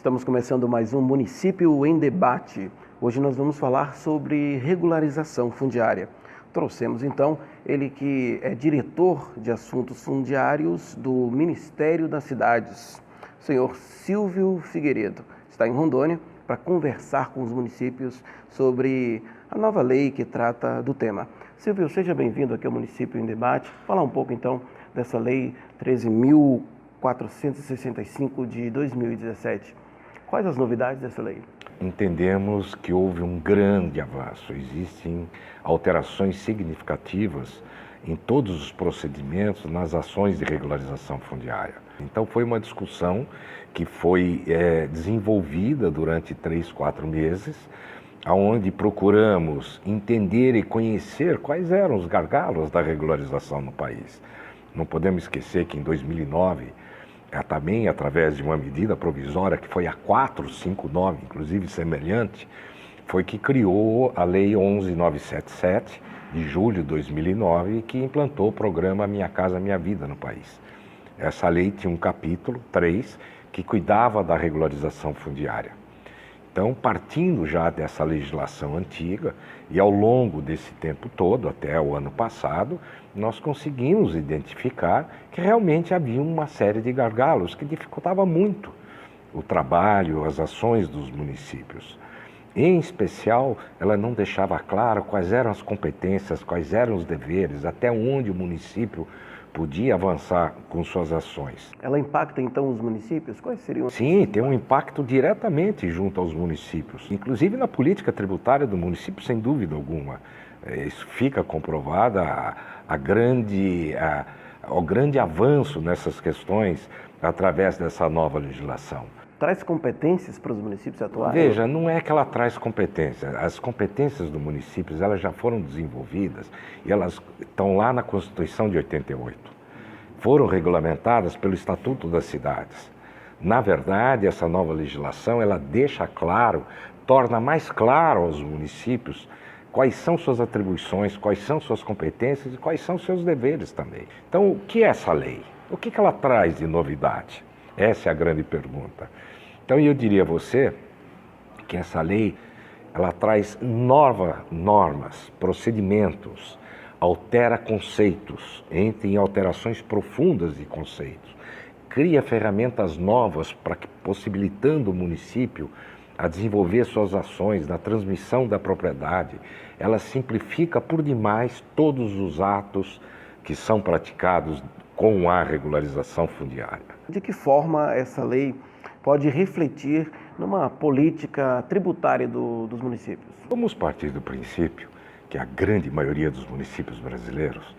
Estamos começando mais um Município em Debate. Hoje nós vamos falar sobre regularização fundiária. Trouxemos então ele que é diretor de assuntos fundiários do Ministério das Cidades, o senhor Silvio Figueiredo. Está em Rondônia para conversar com os municípios sobre a nova lei que trata do tema. Silvio, seja bem-vindo aqui ao Município em Debate. Falar um pouco então dessa lei 13.465 de 2017. Quais as novidades dessa lei? Entendemos que houve um grande avanço. Existem alterações significativas em todos os procedimentos nas ações de regularização fundiária. Então foi uma discussão que foi desenvolvida durante 3-4 meses, onde procuramos entender e conhecer quais eram os gargalos da regularização no país. Não podemos esquecer que em 2009, também através de uma medida provisória que foi a 459, inclusive semelhante, foi que criou a Lei 11.977, de julho de 2009, que implantou o programa Minha Casa Minha Vida no país. Essa lei tinha um capítulo 3 que cuidava da regularização fundiária. Então, partindo já dessa legislação antiga, e ao longo desse tempo todo, até o ano passado, nós conseguimos identificar que realmente havia uma série de gargalos que dificultava muito o trabalho, as ações dos municípios. Em especial, ela não deixava claro quais eram as competências, quais eram os deveres, até onde o município podia avançar com suas ações. Ela impacta então os municípios? Quais seriam? Sim, tem um impacto diretamente junto aos municípios, inclusive na política tributária do município, sem dúvida alguma. Isso fica comprovado o grande avanço nessas questões através dessa nova legislação. Traz competências para os municípios atuais? Veja, não é que ela traz competências. As competências dos municípios elas já foram desenvolvidas e elas estão lá na Constituição de 88. Foram regulamentadas pelo Estatuto das Cidades. Na verdade, essa nova legislação ela deixa claro, torna mais claro aos municípios quais são suas atribuições, quais são suas competências e quais são seus deveres também. Então, o que é essa lei? O que ela traz de novidade? Essa é a grande pergunta. Então, eu diria a você que essa lei, ela traz normas, procedimentos, altera conceitos, entra em alterações profundas de conceitos, cria ferramentas novas para que, possibilitando o município a desenvolver suas ações na transmissão da propriedade. Ela simplifica por demais todos os atos que são praticados com a regularização fundiária. De que forma essa lei pode refletir numa política tributária dos municípios? Vamos partir do princípio que a grande maioria dos municípios brasileiros,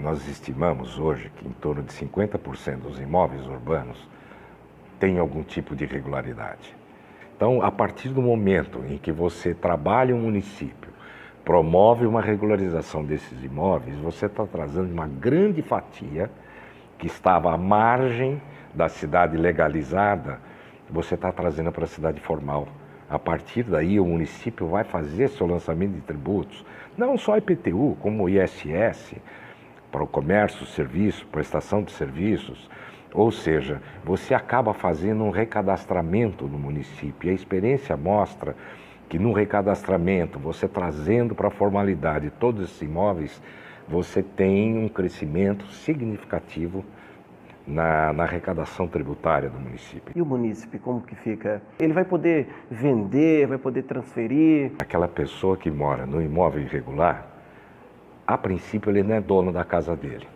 nós estimamos hoje que em torno de 50% dos imóveis urbanos têm algum tipo de irregularidade. Então, a partir do momento em que você trabalha um município, promove uma regularização desses imóveis, você está trazendo uma grande fatia que estava à margem da cidade legalizada, você está trazendo para a cidade formal. A partir daí, o município vai fazer seu lançamento de tributos, não só IPTU, como ISS, para o comércio, serviço, prestação de serviços. Ou seja, você acaba fazendo um recadastramento no município. E a experiência mostra que no recadastramento, você trazendo para a formalidade todos esses imóveis, você tem um crescimento significativo na arrecadação tributária do município. E o munícipe, como que fica? Ele vai poder vender, vai poder transferir? Aquela pessoa que mora no imóvel irregular, a princípio ele não é dono da casa dele.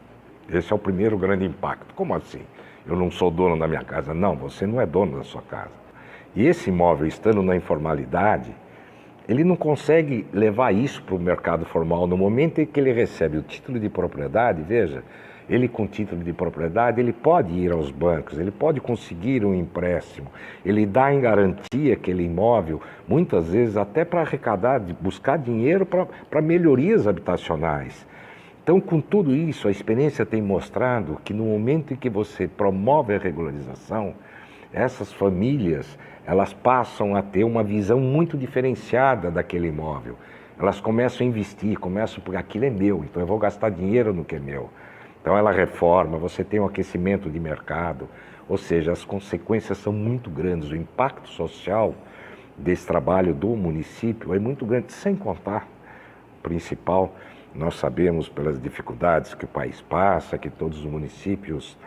Esse é o primeiro grande impacto. Como assim? Eu não sou dono da minha casa. Não, você não é dono da sua casa. E esse imóvel, estando na informalidade, ele não consegue levar isso para o mercado formal. No momento em que ele recebe o título de propriedade, veja, ele com título de propriedade, ele pode ir aos bancos, ele pode conseguir um empréstimo, ele dá em garantia aquele imóvel, muitas vezes até para arrecadar, buscar dinheiro para melhorias habitacionais. Então, com tudo isso, a experiência tem mostrado que no momento em que você promove a regularização, essas famílias, elas passam a ter uma visão muito diferenciada daquele imóvel. Elas começam a investir, porque aquilo é meu, então eu vou gastar dinheiro no que é meu. Então ela reforma, você tem um aquecimento de mercado, ou seja, as consequências são muito grandes, o impacto social desse trabalho do município é muito grande, sem contar, principal, nós sabemos pelas dificuldades que o país passa, que todos os municípios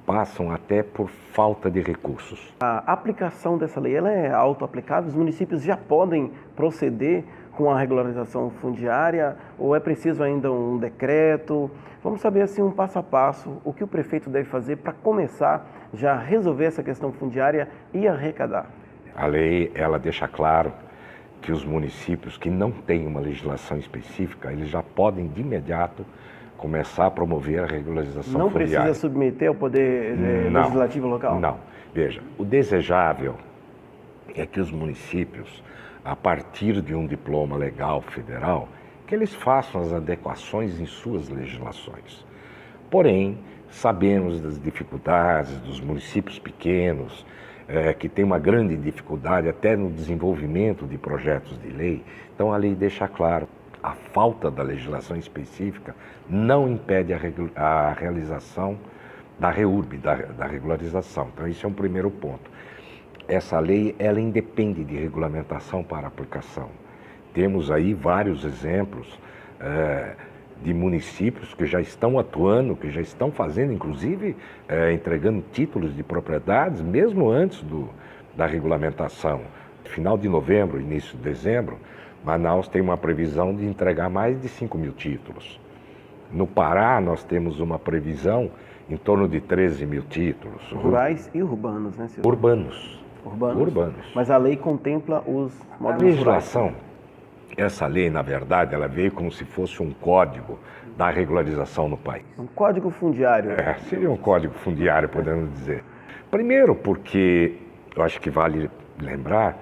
passam até por falta de recursos. A aplicação dessa lei, ela é auto-aplicável? Os municípios já podem proceder com a regularização fundiária ou é preciso ainda um decreto? Vamos saber assim um passo a passo, o que o prefeito deve fazer para começar já a resolver essa questão fundiária e arrecadar. A lei, ela deixa claro que os municípios que não têm uma legislação específica, eles já podem de imediato começar a promover a regularização Não fundiária. precisa submeter ao poder legislativo local? Não. Veja, o desejável é que os municípios, a partir de um diploma legal federal, que eles façam as adequações em suas legislações. Porém, sabemos das dificuldades dos municípios pequenos, que tem uma grande dificuldade até no desenvolvimento de projetos de lei. Então a lei deixa claro, a falta da legislação específica não impede a realização da REURB, da regularização. Então esse é um primeiro ponto. Essa lei, ela independe de regulamentação para aplicação. Temos aí vários exemplos de municípios que já estão atuando, que já estão fazendo, inclusive, entregando títulos de propriedades, mesmo antes da regulamentação. Final de novembro, início de dezembro, Manaus tem uma previsão de entregar mais de 5 mil títulos. No Pará, nós temos uma previsão em torno de 13 mil títulos. Rurais e urbanos, né, Silvio? Urbanos. Mas a lei contempla os modos A legislação, essa lei, na verdade, ela veio como se fosse um código da regularização no país. Um código fundiário. Seria um código fundiário, podemos dizer. Primeiro porque eu acho que vale lembrar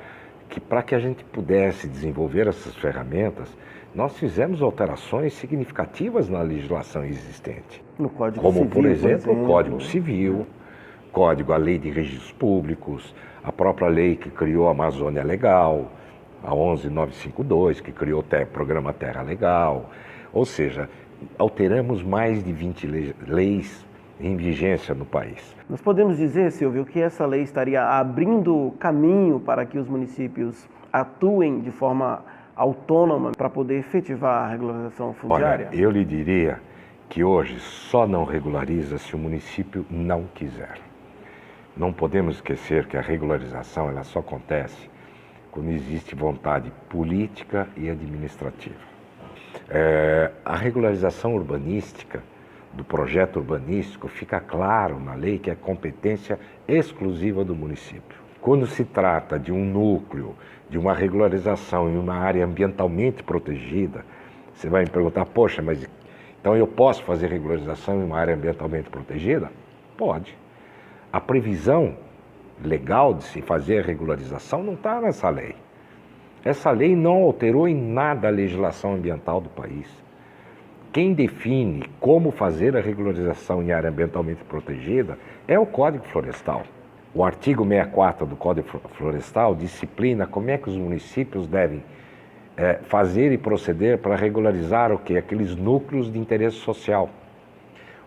que para que a gente pudesse desenvolver essas ferramentas, nós fizemos alterações significativas na legislação existente. No Código como, Civil, por exemplo, o Código Civil, a Lei de Registros Públicos, a própria lei que criou a Amazônia Legal, a 11952, que criou o programa Terra Legal. Ou seja, alteramos mais de 20 leis em vigência no país. Nós podemos dizer, Silvio, que essa lei estaria abrindo caminho para que os municípios atuem de forma autônoma para poder efetivar a regularização fundiária? Olha, eu lhe diria que hoje só não regulariza se o município não quiser. Não podemos esquecer que a regularização ela só acontece quando existe vontade política e administrativa. A regularização urbanística, do projeto urbanístico, fica claro na lei que é competência exclusiva do município. Quando se trata de um núcleo, de uma regularização em uma área ambientalmente protegida, você vai me perguntar, poxa, mas então eu posso fazer regularização em uma área ambientalmente protegida? Pode. A previsão legal de se fazer a regularização não está nessa lei. Essa lei não alterou em nada a legislação ambiental do país. Quem define como fazer a regularização em área ambientalmente protegida é o Código Florestal. O artigo 64 do Código Florestal disciplina como é que os municípios devem fazer e proceder para regularizar o quê? Aqueles núcleos de interesse social.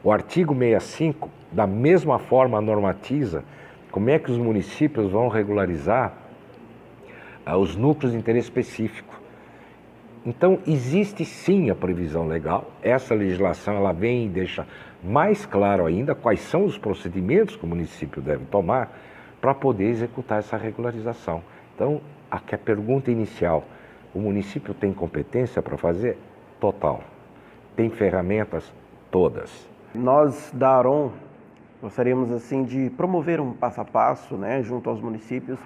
O artigo 65, da mesma forma, normatiza como é que os municípios vão regularizar os núcleos de interesse específico. Então, existe sim a previsão legal, essa legislação ela vem e deixa mais claro ainda quais são os procedimentos que o município deve tomar para poder executar essa regularização. Então, aqui a pergunta inicial, o município tem competência para fazer? Total. Tem ferramentas? Todas. Nós, da ARON, gostaríamos assim de promover um passo a passo, né, junto aos municípios,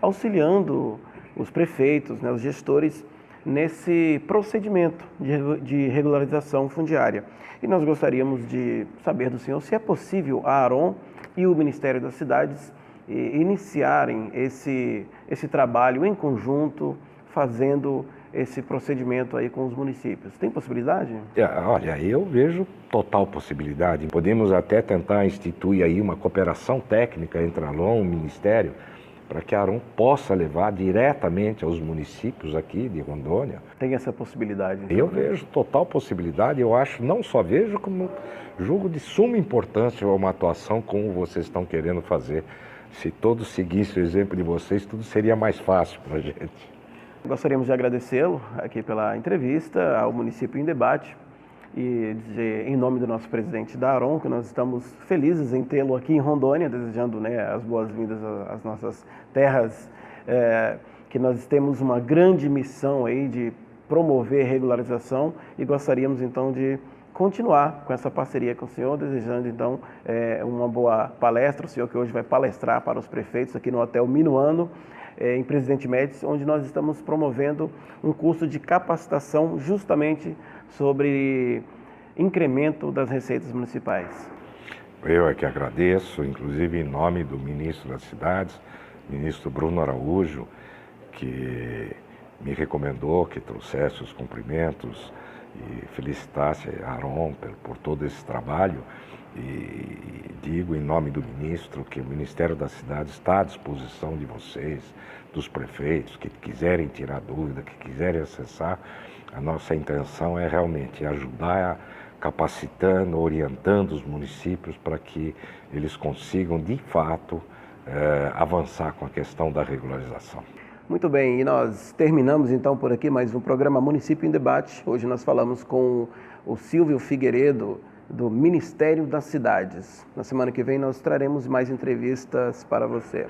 auxiliando os prefeitos, né, os gestores, nesse procedimento de regularização fundiária. E nós gostaríamos de saber do senhor se é possível a ARON e o Ministério das Cidades iniciarem esse trabalho em conjunto, fazendo esse procedimento aí com os municípios. Tem possibilidade? Olha, eu vejo total possibilidade. Podemos até tentar instituir aí uma cooperação técnica entre a ARON e o Ministério para que a Aron possa levar diretamente aos municípios aqui de Rondônia. Tem essa possibilidade? Então, Eu vejo total possibilidade, eu acho, não só vejo, como julgo de suma importância uma atuação como vocês estão querendo fazer. Se todos seguissem o exemplo de vocês, tudo seria mais fácil para a gente. Gostaríamos de agradecê-lo aqui pela entrevista ao Município em Debate e dizer, em nome do nosso presidente da Aron, que nós estamos felizes em tê-lo aqui em Rondônia, desejando, né, as boas-vindas às nossas terras, que nós temos uma grande missão aí de promover regularização e gostaríamos então de continuar com essa parceria com o senhor, desejando então uma boa palestra, o senhor que hoje vai palestrar para os prefeitos aqui no Hotel Minuano, em Presidente Médici, onde nós estamos promovendo um curso de capacitação justamente sobre incremento das receitas municipais. Eu é que agradeço, inclusive em nome do ministro das Cidades, ministro Bruno Araújo, que me recomendou que trouxesse os cumprimentos e felicitasse a Aron por todo esse trabalho. E digo em nome do ministro que o Ministério das Cidades está à disposição de vocês, dos prefeitos, que quiserem tirar dúvida, que quiserem acessar. A nossa intenção é realmente ajudar, capacitando, orientando os municípios para que eles consigam, de fato, avançar com a questão da regularização. Muito bem, e nós terminamos então por aqui mais um programa Município em Debate. Hoje nós falamos com o Silvio Figueiredo, do Ministério das Cidades. Na semana que vem nós traremos mais entrevistas para você.